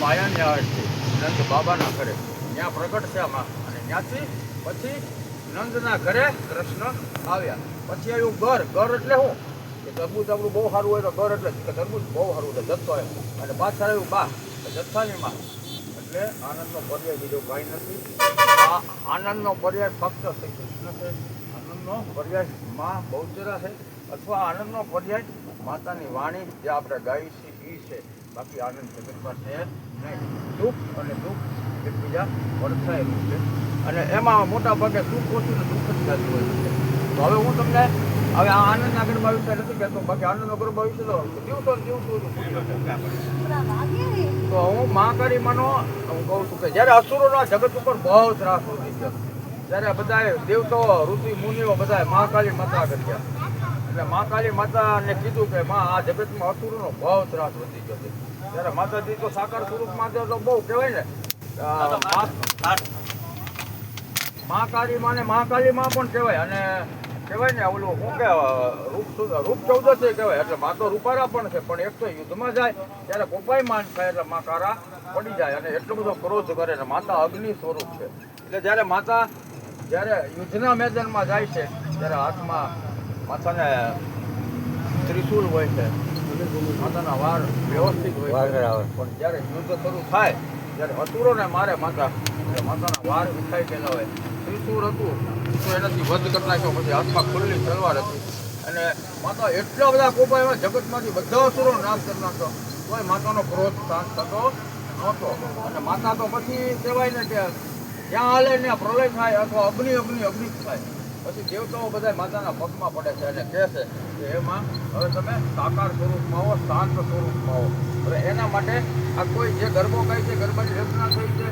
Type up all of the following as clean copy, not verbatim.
માયાની આડ છે નંદ બાબાના ઘરે ત્યાં પ્રગટ છે આમાં અને ત્યાંથી પછી નંદના ઘરે કૃષ્ણ આવ્યા. પછી આવ્યું ઘર. ઘર એટલે શું કે તરબૂચ આપણું બહુ સારું હોય તો ઘર એટલે કે તરબૂચ બહુ સારું એટલે જથ્થો એમ. અને પાછળ આવ્યું બા જથ્થાની માં. એટલે આનંદનો પર્યાય બીજો કાંઈ નથી. આ આનંદનો પર્યાય ફક્ત શ્રી કૃષ્ણ છે. આનંદનો પર્યાય માં બહુચરા છે અથવા આનંદનો પર્યાય માતાની વાણી જે આપણે ગાઈ છીએ એ છે. બાકી આનંદ જગતમાં છે નહીં. સુખ અને દુઃખ એકબીજા વરસાયેલું છે અને એમાં મોટા ભાગે સુખ ઓછું ને દુઃખ જ થતું હોય છે. તો હવે હું તમને હવે આ આનંદના ગરબા વિશે નથી કહેતો. બાકી આનંદનો ગરબા વિશે તો જીવતું તો હું મહાકાળી માનો હું કહું છું કે જ્યારે અસુરોના જગત ઉપર બહુ ત્રાસ વધી ગયો, જ્યારે બધાએ દેવતાઓ ઋષિ મુનિઓ બધાએ મહાકાળી માતા કર્યા. એટલે મહાકાળી માતાને કીધું કે માં આ જગતમાં અસુરોનો બહુ ત્રાસ વધી ગયો છે. ત્યારે માતાજી તો સાકાર સ્વરૂપમાં તો બહુ કહેવાય ને મહાકાળી માં ને મહાકાળી માં પણ કહેવાય અને કહેવાય ને ઓલું શું કે રૂપ 14 કહેવાય. એટલે માં તો રૂપારા પણ છે પણ એક તો યુદ્ધમાં જાય ત્યારે કોપાયમાન થાય એટલે માં કારા પડી જાય અને એટલો બધો ક્રોધ કરે ને માતા અગ્નિ સ્વરૂપ છે. એટલે જ્યારે માતા જ્યારે યુદ્ધના મેદાનમાં જાય છે ત્યારે હાથમાં માતાને ત્રિશુલ હોય છે, માતાના વાર વ્યવસ્થિત હોય છે. પણ જ્યારે યુદ્ધ શરૂ થાય જ્યારે અસુરોને મારે માતાના વાર વિખાઈ ગયેલા હોય. ત્રિશુળ હતું તો એનાથી વધ કરી નાખ્યો. પછી હાથમાં ખુલ્લી તલવાર હતી અને માતા એટલા બધા કોપાયમાં જગતમાંથી બધા અસુરો નાશ કરી નાખતો તોય માતાનો ક્રોધ શાંત થતો નહોતો. અને માતા તો પછી કહેવાય ને કે જ્યાં હાલે ને પ્રલય થાય અથવા અગ્નિ થાય. પછી દેવતાઓ બધા માતાના પગમાં પડે છે અને કહે છે કે એમાં હવે તમે સાકાર સ્વરૂપમાં આવો, શાંત સ્વરૂપમાં આવો. હવે એના માટે આ કોઈ જે ગરબો ગાય છે, ગરબાની રચના થઈ છે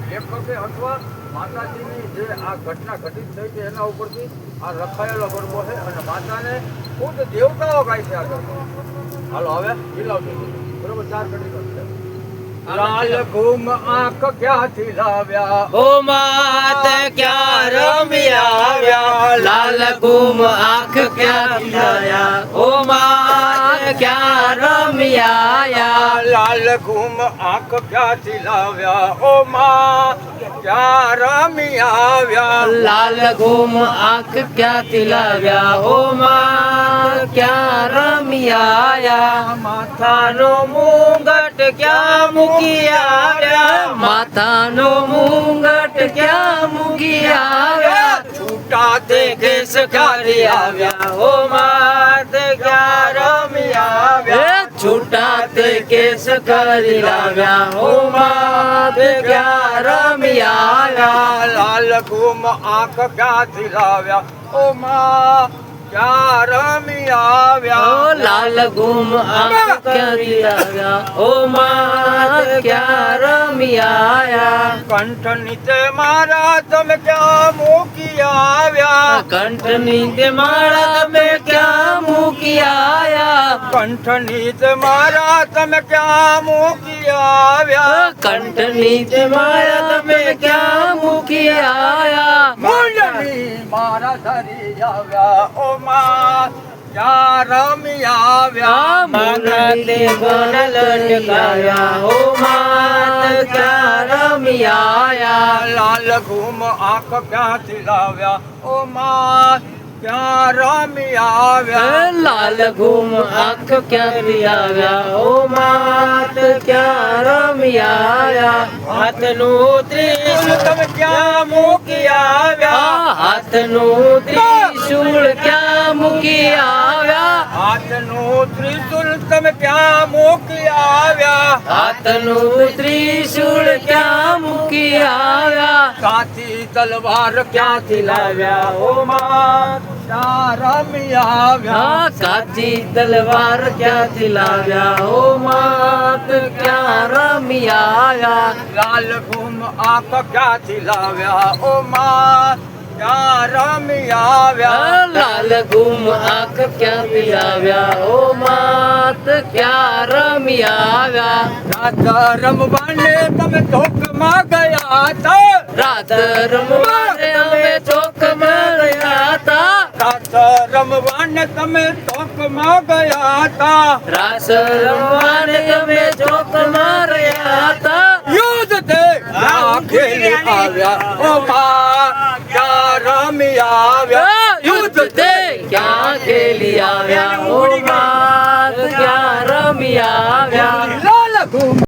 લેખકે અથવા માતાજીની જે આ ઘટના ઘટિત થઈ છે એના ઉપરથી આ લખાયેલો ગરબો છે અને માતાને ખુદ દેવતાઓ ગાય છે આ ગરબો. હાલો હવે મિલાવજો બરોબર. 4 ઘડી છે. લાલ ઘૂમ આંખ ક્યાંથી લાવ્યા ઓ માત ક્યાં રમી આવ્યા, લાલ ઘૂમ આંખ ક્યાંથી લાવ્યા, ઓ માત ક્યાં રમી આવ્યા, લાલ ઘૂમ આંખ ક્યાંથી લાવ્યા, ઓ માં ક્યાં રમી આવ્યા, લાલ ઘૂમ આંખ ક્યાંથી લાવ્યા, ઓ માત ક્યાં રમી આવ્યા, માથાનો મુંગટ ક્યાં મૂકી આવ્યા, માથાનો મુંગટ ક્યાં મૂકી આવ્યા, છૂટા તે કેસ કાઢી આવ્યા, ઓ માત ક્યાં રમી આવ્યા, છૂટા તે કેસ કાઢી લાવ્યા, ઓ માત ક્યાં રમી આવ્યા, લાલ ઘૂમ આંખ ક્યાંથી લાવ્યા, ઓ માં ક્યાં રમી આવ્યા, લાલ ઘૂમ આંખ ક્યાંથી લાવ્યા, ઓ માત ક્યાં રમી આવ્યા, કંઠ નીચે મારા તમે ક્યાં મૂકી આવ્યા, કંઠ નીચે મારા તમે ક્યાં મૂકી આવ્યા, કંઠ નીચે મારા તમે ક્યાં મૂકી આવ્યા, કંઠ નીચે મારા તમે ક્યાં મૂકી આવ્યા, મુંડની મારા ધરી આવ્યા, ઓ માં ક્યાં રમી આવ્યા, માનતે ગણ લટકાયા, ઓ માત ક્યાં રમી આવ્યા, લાલ ઘૂમ આંખ ક્યાંથી લાવ્યા, ઓ માં ક્યાં રમી આવ્યા, લાલ ઘૂમ આંખ ક્યાંથી આવ્યા, ઓ માત ક્યાં રમી આવ્યા, હાથનું ત્રિશુળ તમે ક્યાં મૂકી આવ્યા, હાથનું ત્રિશુળ ક્યાં મૂકી આવ્યા, હાથનું ત્રિશુલ તમે ક્યાં મૂકી આવ્યા, હાથનું ત્રિશુળ ક્યાં મૂકી આવ્યા, કાંથી તલવાર ક્યાંથી લાવ્યા, ઓ માત ક્યાં રમી આવ્યા, કાચી તલવાર ક્યાંથી લાવ્યા, ઓ માત ક્યાં રમી આવ્યા, લાલ ઘૂમ આંખ ક્યાંથી લાવ્યા, ઓ માં ક્યાં રમી આવ્યા, લાલ ઘૂમ આંખ ક્યાંથી લાવ્યા, ઓ માત ક્યાં રમી આવ્યા, રાત રમવાને તમે ધોકમાં ગયા હતા, રાત રમવાને અમે ચોકમાં ગયા હતા, રાત રમવાને તમે ધોકમાં ગયા હતા, રાસ રમવાને અમે ચોકમાં રહ્યા ખેલી આવ્યા ઓ માં ક્યાં રમી આવ્યા યુદ્ધ તે ક્યાં ખેલી આવ્યા ઓ માત ક્યાં રમી આવ્યા લાલ ઘૂમ